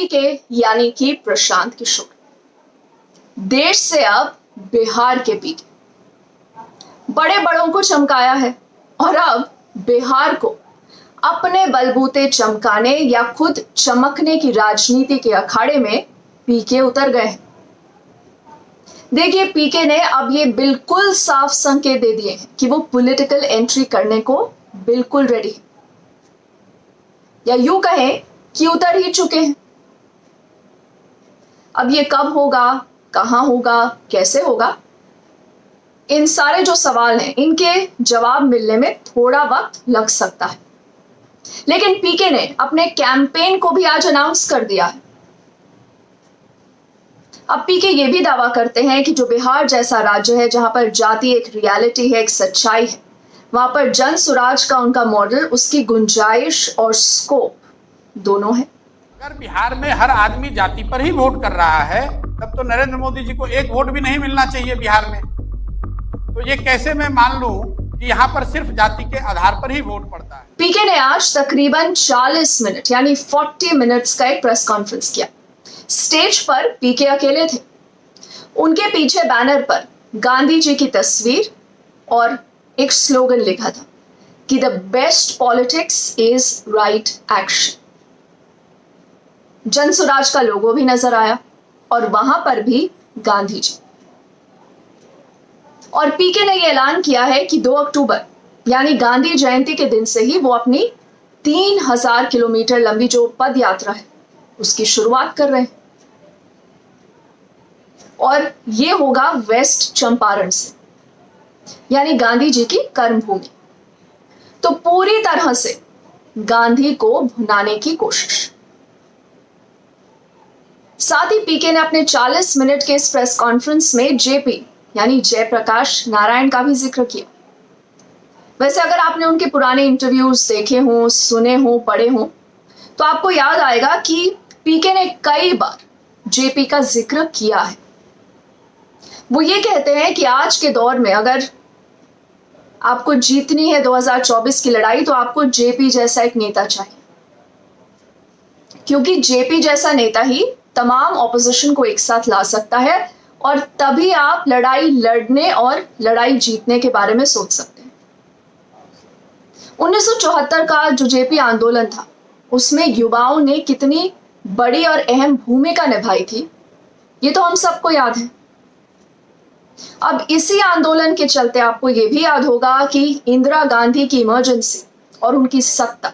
पीके यानी कि प्रशांत किशोर देश से अब बिहार के पीके बड़े बड़ों को चमकाया है और अब बिहार को अपने बलबूते चमकाने या खुद चमकने की राजनीति के अखाड़े में पीके उतर गए हैं। देखिए, पीके ने अब ये बिल्कुल साफ संकेत दे दिए हैं कि वो पॉलिटिकल एंट्री करने को बिल्कुल रेडी है, या यूं कहें कि उतर ही चुके हैं। अब ये कब होगा, कहां होगा, कैसे होगा, इन सारे जो सवाल हैं इनके जवाब मिलने में थोड़ा वक्त लग सकता है, लेकिन पीके ने अपने कैंपेन को भी आज अनाउंस कर दिया है। अब पीके ये भी दावा करते हैं कि जो बिहार जैसा राज्य है, जहां पर जाति एक रियलिटी है, एक सच्चाई है, वहां पर जन स्वराज का उनका मॉडल, उसकी गुंजाइश और स्कोप दोनों है। अगर बिहार में हर आदमी जाति पर ही वोट कर रहा है, तब तो नरेंद्र मोदी जी को एक वोट भी नहीं मिलना चाहिए बिहार में। तो ये कैसे मैं मान लूं कि यहाँ पर सिर्फ जाति के आधार पर ही वोट पड़ता है। पीके ने आज तकरीबन 40 मिनट यानी 40 मिनट्स का एक प्रेस कॉन्फ्रेंस किया। स्टेज पर पीके अकेले थे। उनके पीछे बैनर पर गांधी जी की तस्वीर और एक स्लोगन लिखा था कि the best politics is right action. जन स्वराज का लोगो भी नजर आया और वहां पर भी गांधी जी। और पीके ने यह ऐलान किया है कि 2 अक्टूबर यानी गांधी जयंती के दिन से ही वो अपनी 3000 किलोमीटर लंबी जो पद यात्रा है उसकी शुरुआत कर रहे हैं, और ये होगा वेस्ट चंपारण से, यानी गांधी जी की कर्मभूमि। तो पूरी तरह से गांधी को भुनाने की कोशिश। साथ ही पीके ने अपने 40 मिनट के इस प्रेस कॉन्फ्रेंस में जेपी यानी जयप्रकाश नारायण का भी जिक्र किया। वैसे अगर आपने उनके पुराने इंटरव्यूज देखे हों, सुने हों, पढ़े हों, तो आपको याद आएगा कि पीके ने कई बार जेपी का जिक्र किया है। वो ये कहते हैं कि आज के दौर में अगर आपको जीतनी है 2024 की लड़ाई, तो आपको जेपी जैसा एक नेता चाहिए, क्योंकि जेपी जैसा नेता ही तमाम ऑपोजिशन को एक साथ ला सकता है, और तभी आप लड़ाई लड़ने और लड़ाई जीतने के बारे में सोच सकते हैं। 1974 का जो जेपी आंदोलन था, उसमें युवाओं ने कितनी बड़ी और अहम भूमिका निभाई थी, ये तो हम सबको याद है। अब इसी आंदोलन के चलते आपको यह भी याद होगा कि इंदिरा गांधी की इमरजेंसी और उनकी सत्ता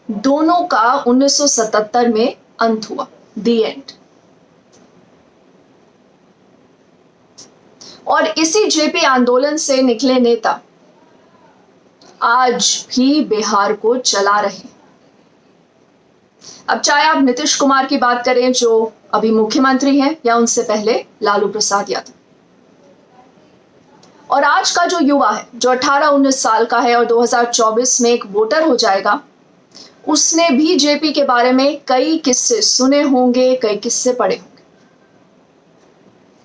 दोनों का 1977 में अंत हुआ, दी एंड। और इसी जेपी आंदोलन से निकले नेता आज भी बिहार को चला रहे हैं। अब चाहे आप नीतीश कुमार की बात करें जो अभी मुख्यमंत्री हैं, या उनसे पहले लालू प्रसाद यादव, और आज का जो युवा है जो 18-19 साल का है और 2024 में एक वोटर हो जाएगा, उसने भी जेपी के बारे में कई किस्से सुने होंगे, कई किस्से पढ़े होंगे।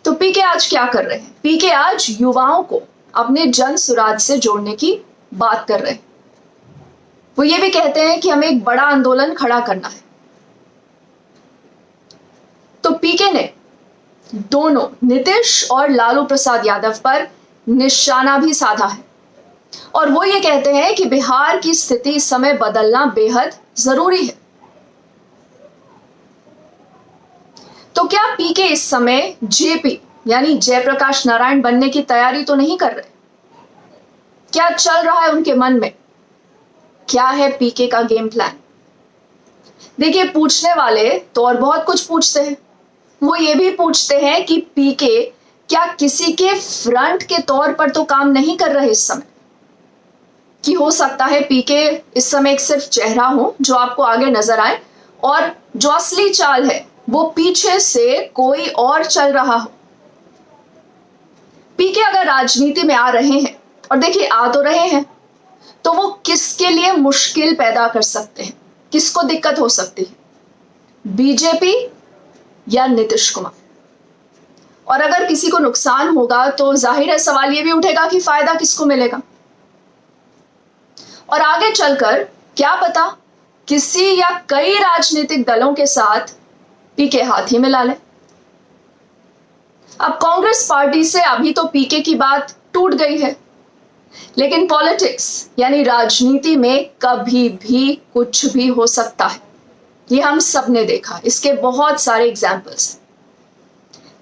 तो पीके आज क्या कर रहे हैं? पीके आज युवाओं को अपने जन स्वराज से जोड़ने की बात कर रहे हैं। वो ये भी कहते हैं कि हमें एक बड़ा आंदोलन खड़ा करना है। तो पीके ने दोनों नीतीश और लालू प्रसाद यादव पर निशाना भी साधा है, और वो ये कहते हैं कि बिहार की स्थिति इस समय बदलना बेहद जरूरी है। तो क्या पीके इस समय जेपी यानी जयप्रकाश नारायण बनने की तैयारी तो नहीं कर रहे? क्या चल रहा है उनके मन में? क्या है पीके का गेम प्लान? देखिए, पूछने वाले तो और बहुत कुछ पूछते हैं। वो ये भी पूछते हैं कि पीके क्या किसी के फ्रंट के तौर पर तो काम नहीं कर रहे इस समय, कि हो सकता है पीके इस समय एक सिर्फ चेहरा हो जो आपको आगे नजर आए, और जो असली चाल है वो पीछे से कोई और चल रहा हो। पीके अगर राजनीति में आ रहे हैं, और देखिए आ तो रहे हैं, तो वो किसके लिए मुश्किल पैदा कर सकते हैं, किसको दिक्कत हो सकती है? बीजेपी या नीतीश कुमार? और अगर किसी को नुकसान होगा तो जाहिर है सवाल ये भी उठेगा कि फायदा किसको मिलेगा। और आगे चलकर क्या पता किसी या कई राजनीतिक दलों के साथ पीके हाथ ही मिला ले। अब कांग्रेस पार्टी से अभी तो पीके की बात टूट गई है, लेकिन पॉलिटिक्स यानी राजनीति में कभी भी कुछ भी हो सकता है। ये हम सब ने देखा, इसके बहुत सारे एग्जाम्पल्स हैं।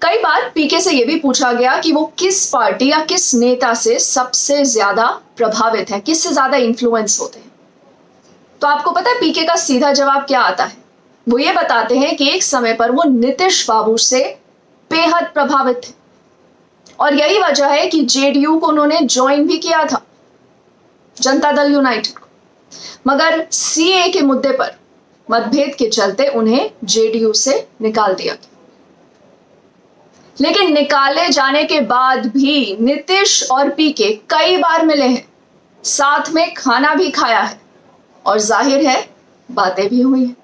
कई बार पीके से यह भी पूछा गया कि वो किस पार्टी या किस नेता से सबसे ज्यादा प्रभावित है, किससे ज्यादा इन्फ्लुएंस होते हैं। तो आपको पता है पीके का सीधा जवाब क्या आता है? वो ये बताते हैं कि एक समय पर वो नीतीश बाबू से बेहद प्रभावित थे और यही वजह है कि जेडीयू को उन्होंने ज्वाइन भी किया था, जनता दल यूनाइटेड को, मगर सीए के मुद्दे पर मतभेद के चलते उन्हें जेडीयू से निकाल दिया गया। लेकिन निकाले जाने के बाद भी नीतीश और पीके कई बार मिले हैं, साथ में खाना भी खाया है और जाहिर है बातें भी हुई हैं।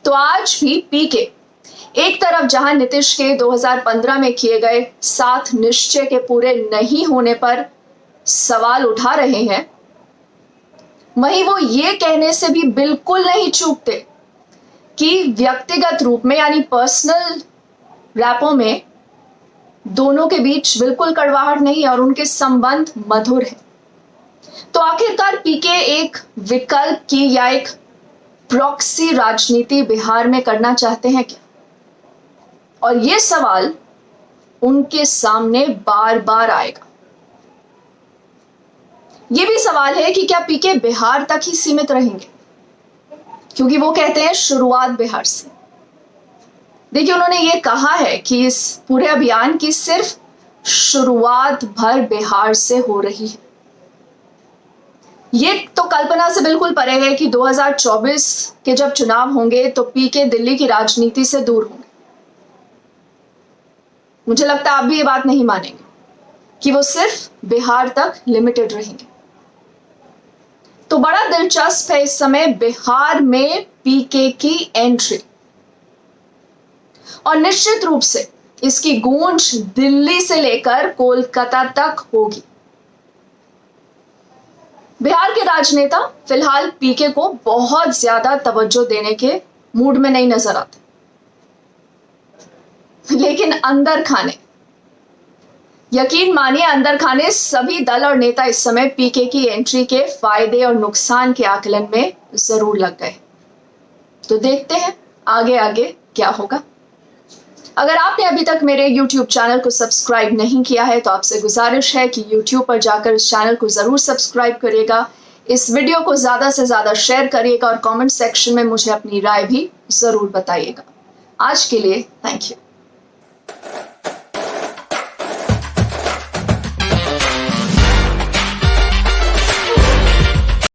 तो आज भी पीके एक तरफ जहां नीतीश के 2015 में किए गए साथ निश्चय के पूरे नहीं होने पर सवाल उठा रहे हैं, वहीं वो ये कहने से भी बिल्कुल नहीं चूकते कि व्यक्तिगत रूप में यानी पर्सनल रैपों में दोनों के बीच बिल्कुल कड़वाहट नहीं और उनके संबंध मधुर है। तो आखिरकार पीके एक विकल्प की या एक प्रॉक्सी राजनीति बिहार में करना चाहते हैं क्या? और ये सवाल उनके सामने बार बार आएगा। ये भी सवाल है कि क्या पीके बिहार तक ही सीमित रहेंगे, क्योंकि वो कहते हैं शुरुआत बिहार से। देखिए, उन्होंने ये कहा है कि इस पूरे अभियान की सिर्फ शुरुआत भर बिहार से हो रही है। ये तो कल्पना से बिल्कुल परे है कि 2024 के जब चुनाव होंगे तो पीके दिल्ली की राजनीति से दूर होंगे। मुझे लगता है आप भी ये बात नहीं मानेंगे कि वो सिर्फ बिहार तक लिमिटेड रहेंगे। तो बड़ा दिलचस्प है इस समय बिहार में पीके की एंट्री, और निश्चित रूप से इसकी गूंज दिल्ली से लेकर कोलकाता तक होगी। बिहार के राजनेता फिलहाल पीके को बहुत ज्यादा तवज्जो देने के मूड में नहीं नजर आते, लेकिन अंदर खाने, यकीन मानिए अंदर खाने सभी दल और नेता इस समय पीके की एंट्री के फायदे और नुकसान के आकलन में जरूर लग गए। तो देखते हैं आगे आगे क्या होगा। अगर आपने अभी तक मेरे YouTube चैनल को सब्सक्राइब नहीं किया है तो आपसे गुजारिश है कि YouTube पर जाकर इस चैनल को जरूर सब्सक्राइब करिएगा, इस वीडियो को ज्यादा से ज्यादा शेयर करिएगा और कमेंट सेक्शन में मुझे अपनी राय भी जरूर बताइएगा। आज के लिए थैंक यू।